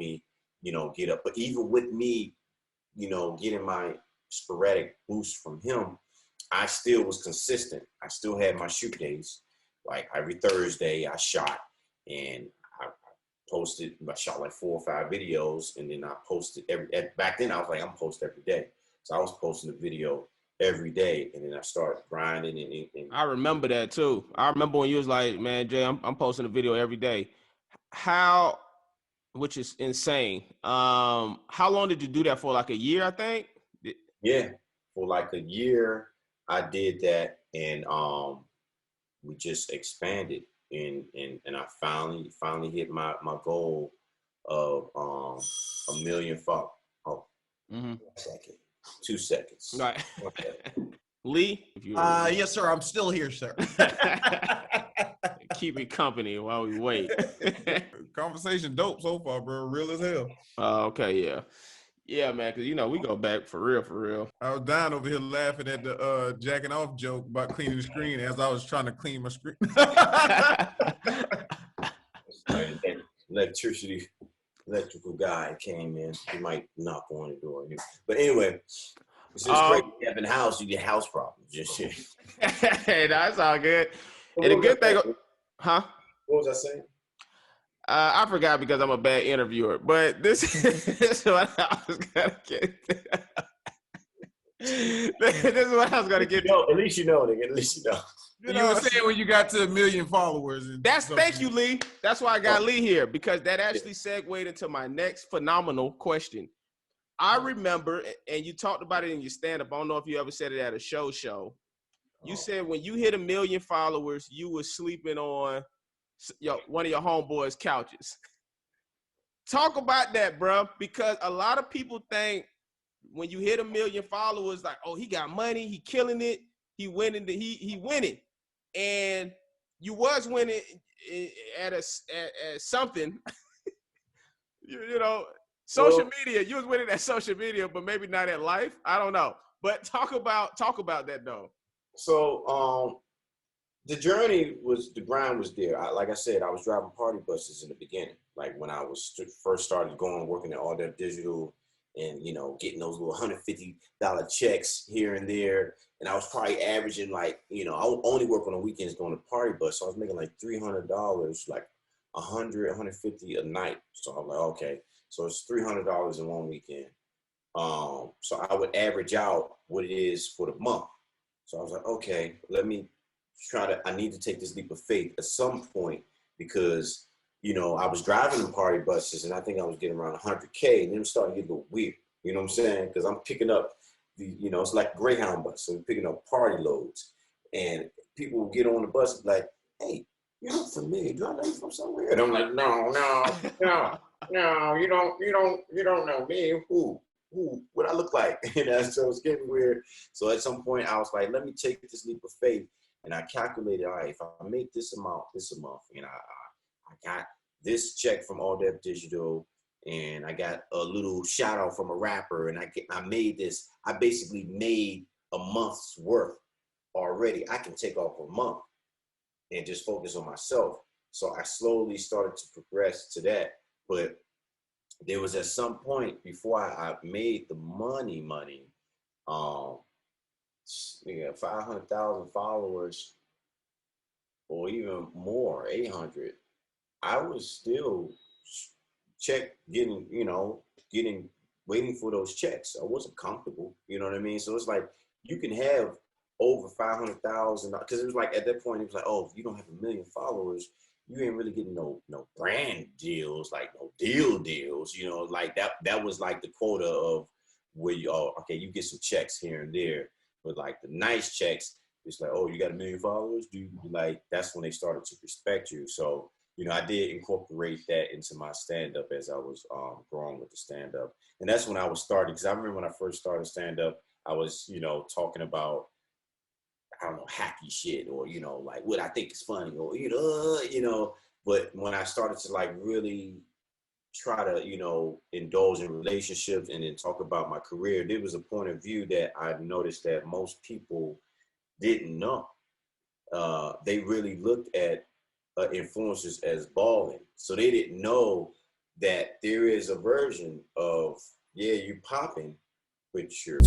me, get up. But even with me, getting my sporadic boost from him, I still was consistent. I still had my shoot days. Like every Thursday I shot, and I shot like 4 or 5 videos, and then I posted back then I was like, I'm posting every day. So I was posting a video every day, and then I started grinding. And I remember that too. I remember when you was like, man, Jay, I'm posting a video every day. Which is insane. How long did you do that for? Like a year, I think? Yeah, for like a year I did that, and we just expanded, and I finally hit my goal of 1 million followers. Oh, 2 seconds. Right. Lee, if you yes, sir. I'm still here, sir. Keep me company while we wait. Conversation dope so far, bro. Real as hell. Okay, yeah. Yeah, man, because, we go back for real. I was dying over here laughing at the jacking off joke about cleaning the screen as I was trying to clean my screen. Electrical guy came in. He might knock on the door. But anyway, it's just great to have in the house. You get house problems. Just shit. Hey, that's all good. And the good thing, huh? What was I saying? I forgot because I'm a bad interviewer, but this is what I was gonna get. This is what I was gonna get. At least you know, nigga. At least you know. You were saying when you got to 1 million followers. Thank you, Lee. That's why I got Lee here, because that actually segued into my next phenomenal question. I remember, and you talked about it in your stand-up. I don't know if you ever said it at a show. You said when you hit 1 million followers, you were sleeping on one of your homeboys' couches. Talk about that, bro, because a lot of people think when you hit 1 million followers, like, oh, he got money, he killing it, he winning, he winning, and you was winning at something, social media. You was winning at social media, but maybe not at life. I don't know, but talk about that though. So, the grind was there. Like I said, I was driving party buses in the beginning. Like when I was first started working at All That Digital, and getting those little $150 checks here and there. And I was probably averaging I only work on the weekends going to party bus, so I was making like $300, like 100, 150 a night. So I'm like, okay, so it's $300 in one weekend. So I would average out what it is for the month. So I was like, okay, let me I need to take this leap of faith at some point, because, I was driving the party buses and I think I was getting around 100K, and then it started getting a little weird. You know what I'm saying? Because I'm picking up it's like a Greyhound bus. So we're picking up party loads, and people will get on the bus and be like, hey, you look familiar. Do I know you from somewhere? And I'm like, no, you don't know me. Who, what I look like? So it's getting weird. So at some point I was like, let me take this leap of faith. And I calculated, all right, if I make this amount this month, and I got this check from All That Digital, and I got a little shout out from a rapper, and I made this. I basically made a month's worth already. I can take off a month and just focus on myself. So I slowly started to progress to that. But there was at some point before I made the money, 500,000 followers, or even more, 800. I was still waiting for those checks. I wasn't comfortable, you know what I mean? So it's like, you can have over 500,000, because it was like, at that point, it was like, oh, if you don't have 1 million followers, you ain't really getting no brand deals, like no deals, like that was like the quota of where okay, you get some checks here and there, but like the nice checks, it's like, oh, you got 1 million followers, that's when they started to respect you. So, I did incorporate that into my stand-up as I was growing with the stand-up. And that's when I was starting, because I remember when I first started stand-up, I was, talking about, I don't know, hacky shit, or, like what I think is funny, or, but when I started to like really try to, indulge in relationships and then talk about my career, there was a point of view that I noticed that most people didn't know. They really looked at influencers as balling. So they didn't know that there is a version of, yeah, you popping, but you're